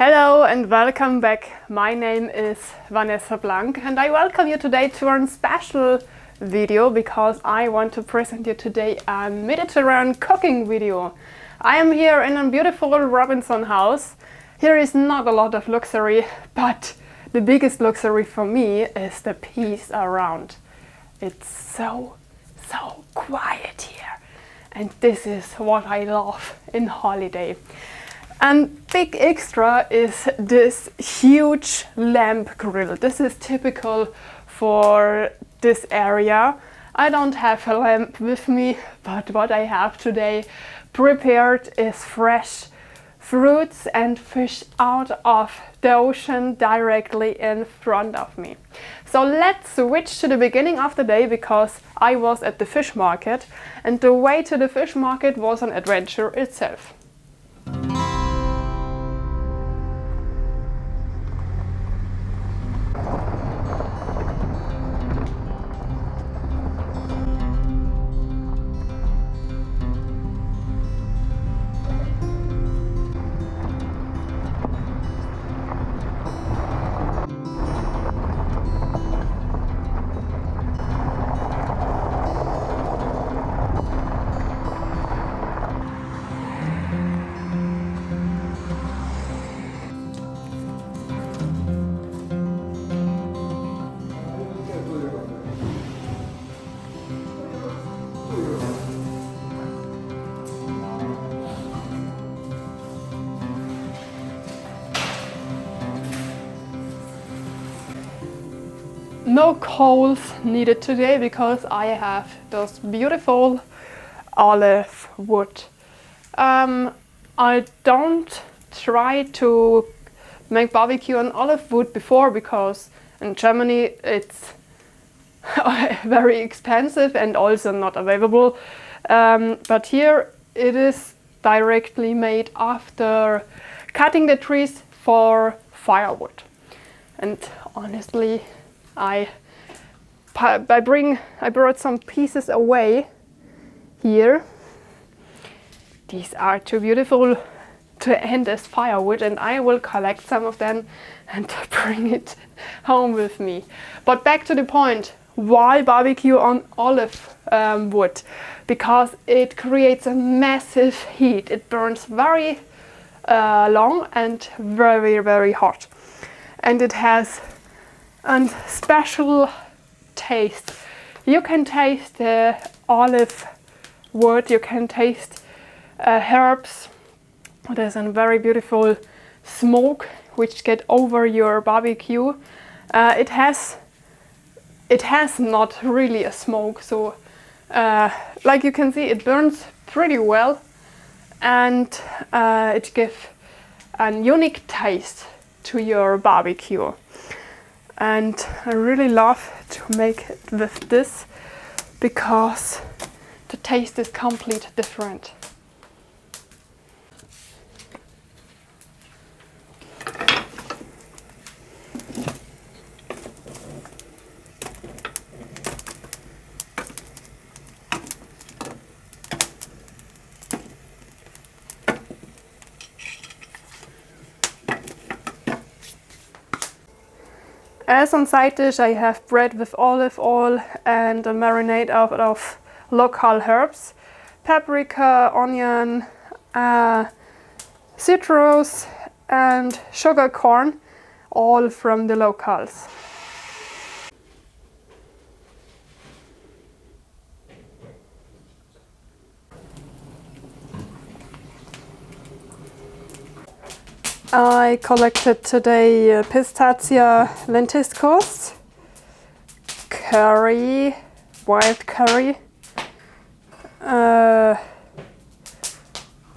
Hello and welcome back. My name is VanessaBlank and I welcome you today to a special video because I want to present you today a Mediterranean cooking video. I am here in a beautiful Robinson house. Here is not a lot of luxury, but the biggest luxury for me is the peace around. It's so quiet here, and this is what I love in holiday. And big extra is this huge lamp grill. This is typical for this area. I don't have a lamp with me, but what I have today prepared is fresh fruits and fish out of the ocean directly in front of me. So let's switch to the beginning of the day because I was at the fish market and the way to the fish market was an adventure itself. No coals needed today because I have those beautiful olive wood. I don't try to make barbecue on olive wood before because in Germany it's very expensive and also not available. But here it is directly made after cutting the trees for firewood. And honestly, I brought some pieces away here. These are too beautiful to end as firewood, and I will collect some of them and bring it home with me. But back to the point, why barbecue on olive wood? Because it creates a massive heat. It burns very long and very hot, and it has a special taste. You can taste the olive wood, you can taste herbs. There's a very beautiful smoke which get over your barbecue. It has not really a smoke, so like you can see, it burns pretty well, and it gives a unique taste to your barbecue. And I really love to make it with this because the taste is completely different. As on side dish, I have bread with olive oil and a marinade of local herbs, paprika, onion, citrus and sugar corn, all from the locals. I collected today pistachio lentiscos, curry, wild curry,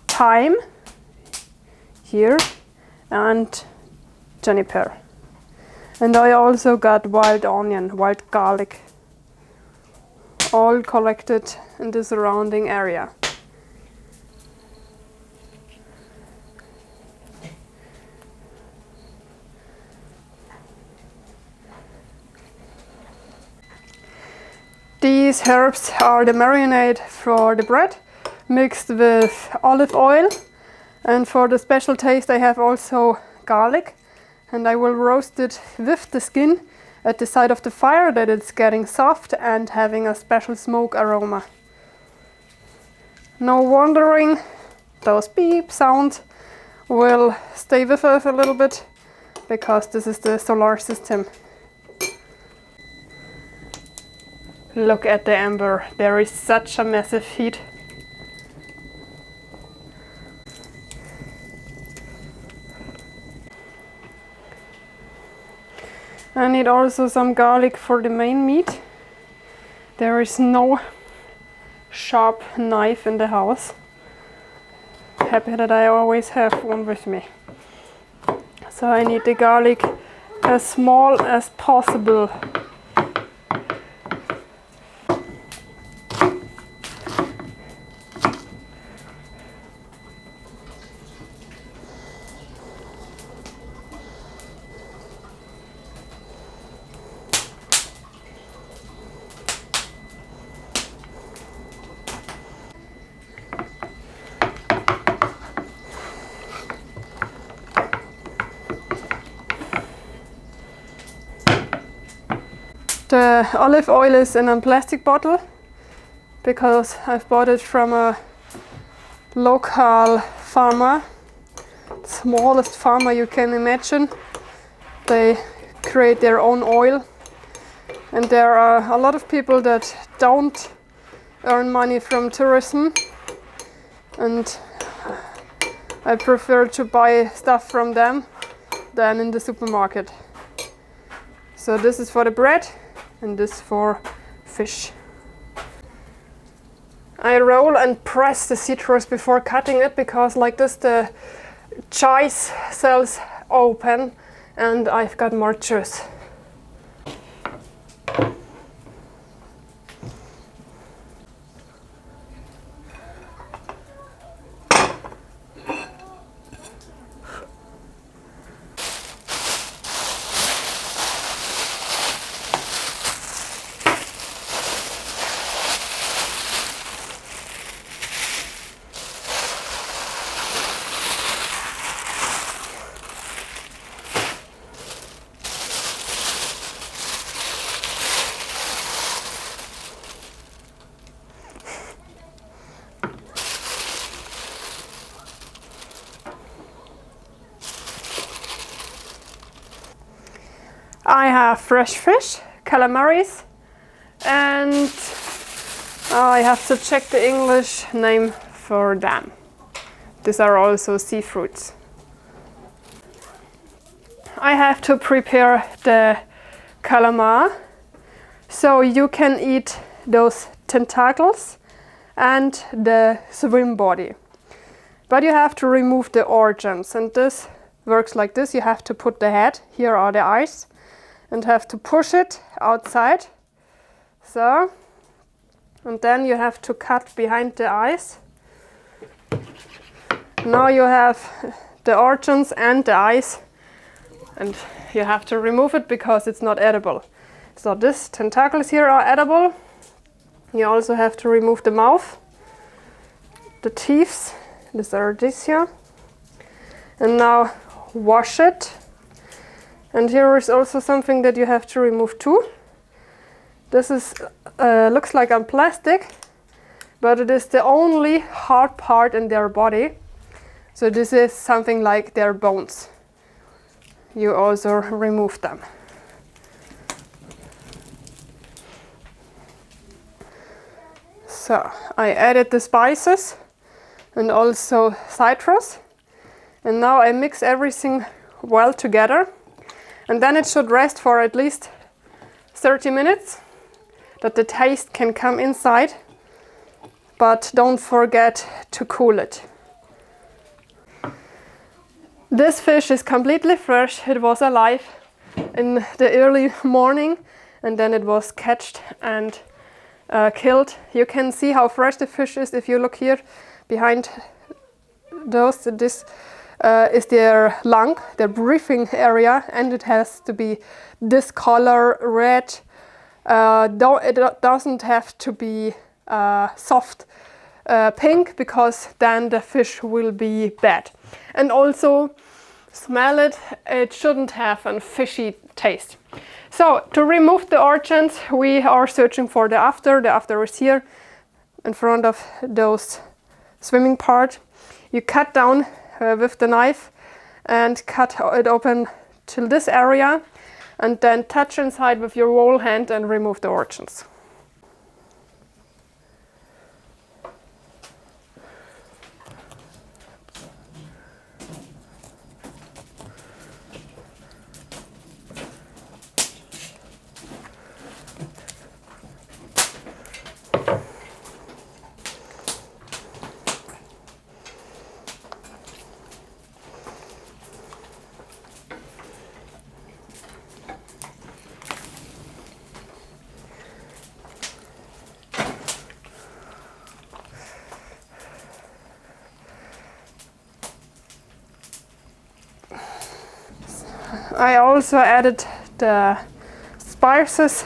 thyme here, and juniper. And I also got wild onion, wild garlic, all collected in the surrounding area. These herbs are the marinade for the bread, mixed with olive oil, and for the special taste I have also garlic, and I will roast it with the skin at the side of the fire, that it's getting soft and having a special smoke aroma. No wondering, those beep sounds will stay with us a little bit, because this is the solar system. Look at the ember, there is such a massive heat. I need also some garlic for the main meat. There is no sharp knife in the house. Happy that I always have one with me. So I need the garlic as small as possible. The olive oil is in a plastic bottle because I've bought it from a local farmer, smallest farmer you can imagine. They create their own oil, and there are a lot of people that don't earn money from tourism, and I prefer to buy stuff from them than in the supermarket. So this is for the bread and this for fish. I roll and press the citrus before cutting it, because like this the cheese cells open and I've got more juice. I have fresh fish, calamaris, and I have to check the English name for them. These are also seafruits. I have to prepare the calamar, so you can eat those tentacles and the swim body. But you have to remove the organs, and this works like this. You have to put the head, here are the eyes, and have to push it outside, so, and then you have to cut behind the eyes. Now you have the organs and the eyes, and you have to remove it because it's not edible. So these tentacles here are edible. You also have to remove the mouth, the teeth, these are this here, and now wash it. And here is also something that you have to remove too. This is looks like a plastic, but it is the only hard part in their body. So this is something like their bones. You also remove them. So I added the spices and also citrus, and now I mix everything well together. And then it should rest for at least 30 minutes, that the taste can come inside, but don't forget to cool it. This fish is completely fresh. It was alive in the early morning, and then it was catched and killed. You can see how fresh the fish is if you look here behind those. This is their lung, their breathing area, and it has to be this color, red. Though it doesn't have to be soft pink, because then the fish will be bad. And also smell it, it shouldn't have a fishy taste. So to remove the origins, we are searching for the after. The after is here in front of those swimming part. You cut down with the knife and cut it open till this area, and then touch inside with your whole hand and remove the origins. I also added the spices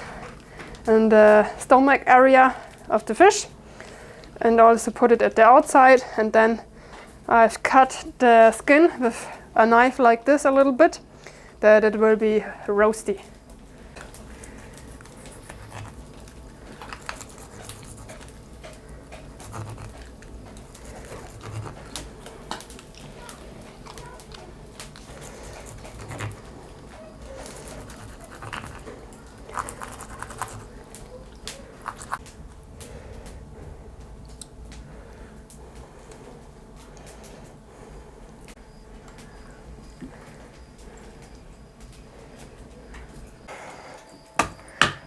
in the stomach area of the fish and also put it at the outside, and then I've cut the skin with a knife like this a little bit, that it will be roasty.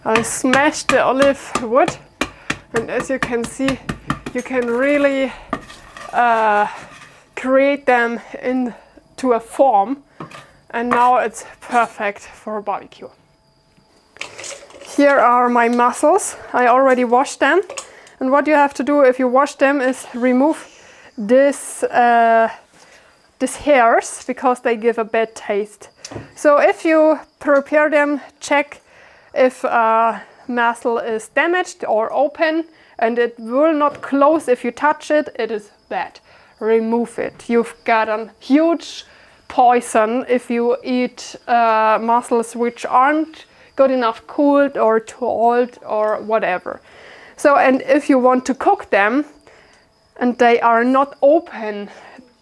I smashed the olive wood, and as you can see, you can really create them into a form, and now it's perfect for a barbecue. Here are my mussels. I already washed them, and what you have to do if you wash them is remove this hairs, because they give a bad taste. So if you prepare them, check if a mussel is damaged or open, and it will not close if you touch it, it is bad. Remove it. You've got a huge poison if you eat mussels which aren't good enough cooled or too old or whatever. So, and if you want to cook them and they are not open,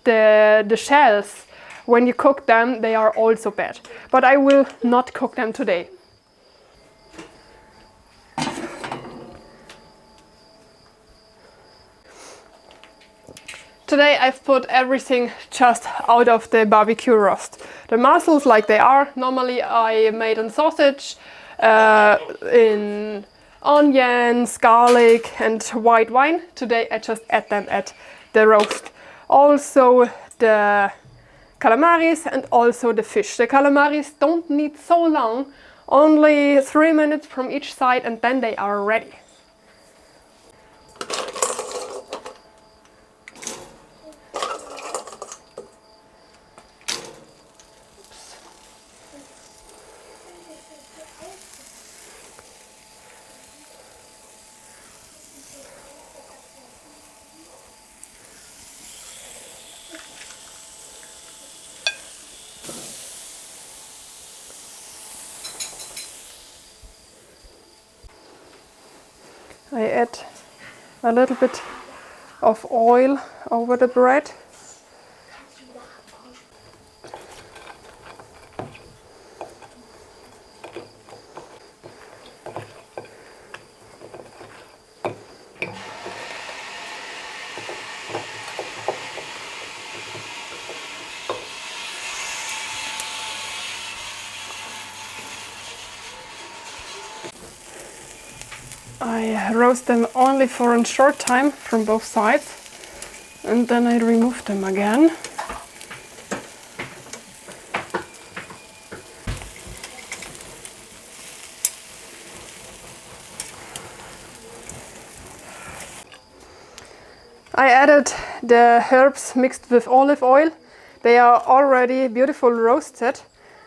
the shells, when you cook them, they are also bad. But I will not cook them today. Today I've put everything just out of the barbecue roast. The mussels like they are. Normally I made a sausage in onions, garlic and white wine. Today I just add them at the roast. Also the calamaris and also the fish. The calamaris don't need so long, only 3 minutes from each side, and then they are ready. I add a little bit of oil over the bread. I roast them only for a short time from both sides, and then I remove them again. I added the herbs mixed with olive oil. They are already beautiful roasted,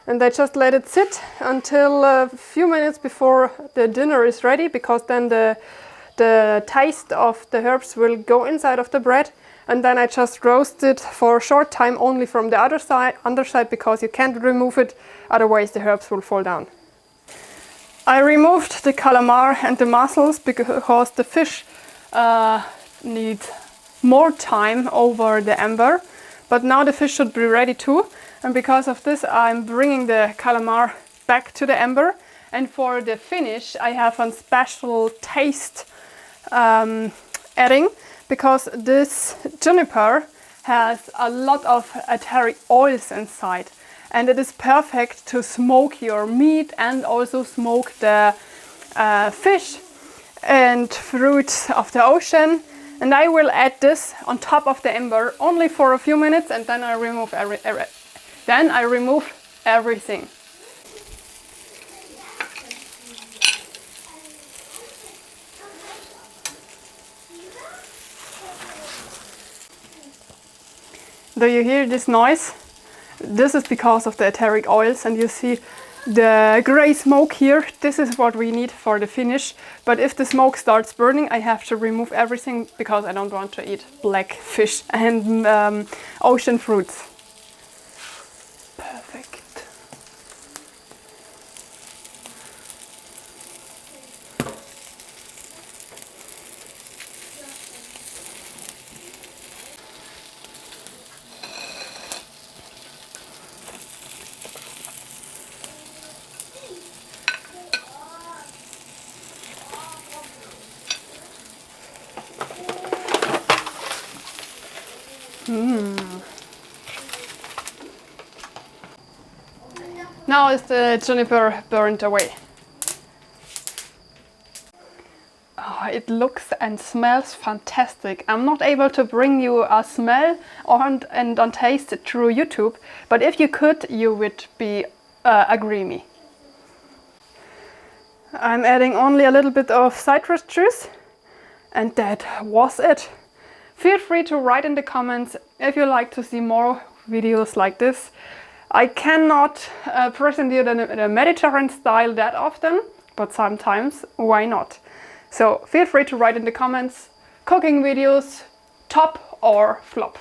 and I just let it sit until a few minutes before the dinner is ready, because then the taste of the herbs will go inside of the bread, and then I just roast it for a short time only from the underside, because you can't remove it, otherwise the herbs will fall down. I removed the calamar and the mussels because the fish need more time over the ember, but now the fish should be ready too, and because of this I'm bringing the calamar back to the ember, and for the finish I have a special taste adding, because this juniper has a lot of ethereal oils inside, and it is perfect to smoke your meat and also smoke the fish and fruits of the ocean. And I will add this on top of the ember only for a few minutes, and then I remove everything. Do you hear this noise? This is because of the etheric oils, and you see the gray smoke here. This is what we need for the finish, but if the smoke starts burning I have to remove everything, because I don't want to eat black fish and ocean fruits. Perfect. Now is the juniper burnt away. Oh, it looks and smells fantastic. I'm not able to bring you a smell and on taste through YouTube, but if you could, you would be agree me. I'm adding only a little bit of citrus juice, and that was it. Feel free to write in the comments if you like to see more videos like this. I cannot present you the Mediterranean style that often, but sometimes why not? So feel free to write in the comments cooking videos, top or flop.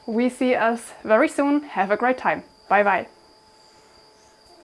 We see us very soon. Have a great time. Bye bye.